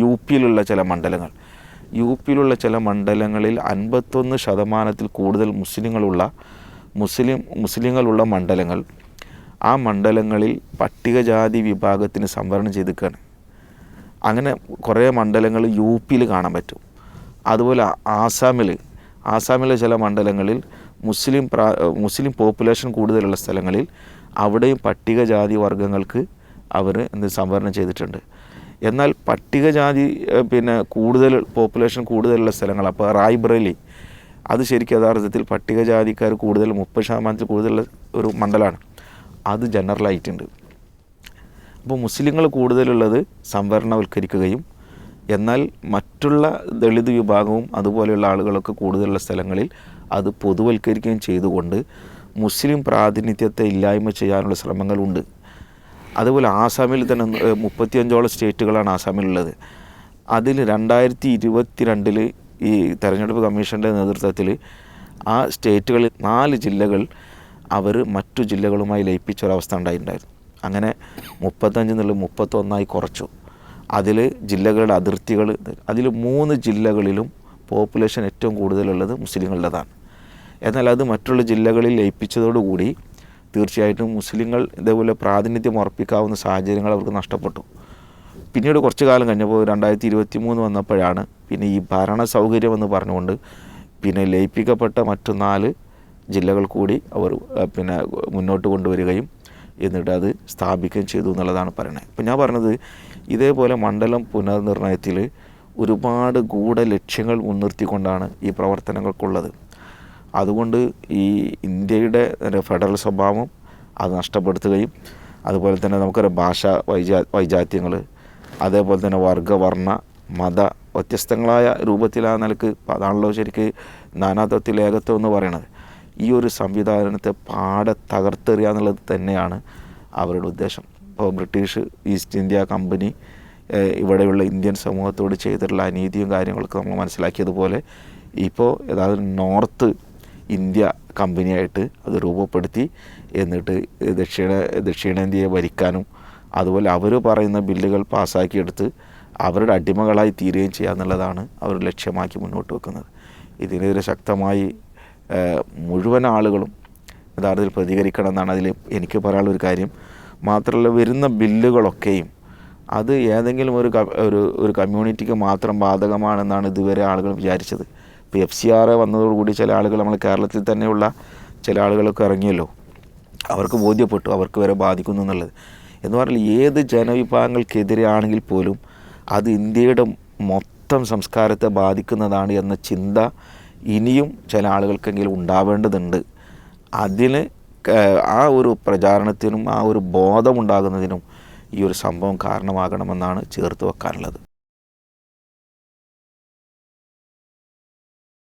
യുപിയിലുള്ള ചില മണ്ഡലങ്ങളിൽ 51% കൂടുതൽ മുസ്ലിങ്ങളുള്ള മണ്ഡലങ്ങൾ, ആ മണ്ഡലങ്ങളിൽ പട്ടികജാതി വിഭാഗത്തിന് സംവരണം ചെയ്തിരിക്കുകയാണ്. അങ്ങനെ കുറേ മണ്ഡലങ്ങൾ യുപിയിൽ കാണാൻ പറ്റും. അതുപോലെ ആസാമിലെ ചില മണ്ഡലങ്ങളിൽ മുസ്ലിം പോപ്പുലേഷൻ കൂടുതലുള്ള സ്ഥലങ്ങളിൽ അവിടെയും പട്ടികജാതി വർഗ്ഗങ്ങൾക്ക് അവർ സംവരണം ചെയ്തിട്ടുണ്ട്. എന്നാൽ പട്ടികജാതി പോപ്പുലേഷൻ കൂടുതലുള്ള സ്ഥലങ്ങൾ, അപ്പോൾ റായ്ബറേലി അത് ശരിക്കും യഥാർത്ഥത്തിൽ പട്ടികജാതിക്കാർ കൂടുതൽ 30% കൂടുതലുള്ള ഒരു മണ്ഡലമാണ്. അത് ജനറലായിട്ടുണ്ട്. അപ്പോൾ മുസ്ലിങ്ങൾ കൂടുതലുള്ളത് സംവരണവൽക്കരിക്കുകയും എന്നാൽ മറ്റുള്ള ദളിത് വിഭാഗവും അതുപോലെയുള്ള ആളുകളൊക്കെ കൂടുതലുള്ള സ്ഥലങ്ങളിൽ അത് പൊതുവൽക്കരിക്കുകയും ചെയ്തുകൊണ്ട് മുസ്ലിം പ്രാതിനിധ്യത്തെ ഇല്ലായ്മ ചെയ്യാനുള്ള ശ്രമങ്ങളുണ്ട്. അതുപോലെ ആസാമിൽ തന്നെ 35ഓളം സ്റ്റേറ്റുകളാണ് ആസാമിലുള്ളത്. അതിൽ 2022 ഈ തെരഞ്ഞെടുപ്പ് കമ്മീഷൻ്റെ നേതൃത്വത്തിൽ ആ സ്റ്റേറ്റുകളിൽ 4 ജില്ലകൾ അവർ മറ്റു ജില്ലകളുമായി ലയിപ്പിച്ചൊരവസ്ഥ ഉണ്ടായിട്ടുണ്ടായിരുന്നു. അങ്ങനെ 35 31 കുറച്ചു. അതിൽ ജില്ലകളുടെ അതിർത്തികൾ, അതിൽ 3 ജില്ലകളിലും പോപ്പുലേഷൻ ഏറ്റവും കൂടുതലുള്ളത് മുസ്ലിങ്ങളുടേതാണ്. എന്നാൽ അത് മറ്റുള്ള ജില്ലകളിൽ ലയിപ്പിച്ചതോടുകൂടി തീർച്ചയായിട്ടും മുസ്ലിങ്ങൾ ഇതേപോലെ പ്രാതിനിധ്യം ഉറപ്പിക്കാവുന്ന സാഹചര്യങ്ങൾ അവർക്ക് നഷ്ടപ്പെട്ടു. പിന്നീട് കുറച്ച് കാലം കഴിഞ്ഞപ്പോൾ 2023 വന്നപ്പോഴാണ് പിന്നെ ഈ ഭരണ സൗകര്യമെന്ന് പറഞ്ഞുകൊണ്ട് ലയിപ്പിക്കപ്പെട്ട മറ്റു 4 ജില്ലകൾ കൂടി അവർ മുന്നോട്ട് കൊണ്ടുവരികയും എന്നിട്ട് അത് സ്ഥാപിക്കുകയും ചെയ്തു എന്നുള്ളതാണ് പറയുന്നത്. ഇപ്പം ഞാൻ പറഞ്ഞത് ഇതേപോലെ മണ്ഡലം പുനർനിർണയത്തിൽ ഒരുപാട് ഗൂഢലക്ഷ്യങ്ങൾ മുൻനിർത്തിക്കൊണ്ടാണ് ഈ പ്രവർത്തനങ്ങൾക്കുള്ളത്. അതുകൊണ്ട് ഈ ഇന്ത്യയുടെ ഫെഡറൽ സ്വഭാവം അത് നഷ്ടപ്പെടുത്തുകയും അതുപോലെ തന്നെ നമുക്കൊരു ഭാഷാ വൈജാത്യങ്ങൾ, അതേപോലെ തന്നെ വർഗവർണ്ണ മത വ്യത്യസ്തങ്ങളായ രൂപത്തിൽ ആ നിലക്ക് അതാണല്ലോ ശരിക്ക് നാനാത്വത്തിൽ ഏകത്വം എന്ന് പറയണത്. ഈ ഒരു സംവിധാനത്തെ പാടെ തകർത്തെറിയുക എന്നുള്ളത് തന്നെയാണ് അവരുടെ ഉദ്ദേശം. ഇപ്പോൾ ബ്രിട്ടീഷ് ഈസ്റ്റ് ഇന്ത്യ കമ്പനി ഇവിടെയുള്ള ഇന്ത്യൻ സമൂഹത്തോട് ചെയ്തിട്ടുള്ള അനീതിയും കാര്യങ്ങളൊക്കെ നമ്മൾ മനസ്സിലാക്കിയതുപോലെ ഇപ്പോൾ ഏതായാലും നോർത്ത് ഇന്ത്യ കമ്പനിയായിട്ട് അത് രൂപപ്പെടുത്തി എന്നിട്ട് ദക്ഷിണേന്ത്യയെ ഭരിക്കാനും അതുപോലെ അവർ പറയുന്ന ബില്ലുകൾ പാസ്സാക്കിയെടുത്ത് അവരുടെ അടിമകളായി തീരുകയും ചെയ്യുക എന്നുള്ളതാണ് അവർ ലക്ഷ്യമാക്കി മുന്നോട്ട് വെക്കുന്നത്. ഇതിനെതിരെ ശക്തമായി മുഴുവൻ ആളുകളും യഥാർത്ഥത്തിൽ പ്രതികരിക്കണം എന്നാണ് അതിൽ എനിക്ക് പറയാനുള്ളൊരു കാര്യം. മാത്രമല്ല വരുന്ന ബില്ലുകളൊക്കെയും അത് ഏതെങ്കിലും ഒരു കമ്മ്യൂണിറ്റിക്ക് മാത്രം ബാധകമാണെന്നാണ് ഇതുവരെ ആളുകൾ വിചാരിച്ചത്. ഇപ്പോൾ FCR വന്നതോടുകൂടി ചില ആളുകൾ നമ്മൾ കേരളത്തിൽ തന്നെയുള്ള ചില ആളുകളൊക്കെ ഇറങ്ങിയല്ലോ, അവർക്ക് ബോധ്യപ്പെട്ടു അവർക്ക് വരെ ബാധിക്കുന്നു എന്നുള്ളത്. എന്ന് പറഞ്ഞാൽ ഏത് ജനവിഭാഗങ്ങൾക്കെതിരെ ആണെങ്കിൽ പോലും അത് ഇന്ത്യയുടെ മൊത്തം സംസ്കാരത്തെ ബാധിക്കുന്നതാണ് എന്ന ചിന്ത ഇനിയും ചില ആളുകൾക്കെങ്കിലും ഉണ്ടാവേണ്ടതുണ്ട്. അതിന് ആ ഒരു പ്രചാരണത്തിനും ആ ഒരു ബോധമുണ്ടാകുന്നതിനും ഈ ഒരു സംഭവം കാരണമാകണമെന്നാണ് ചേർത്ത് വെക്കാനുള്ളത്.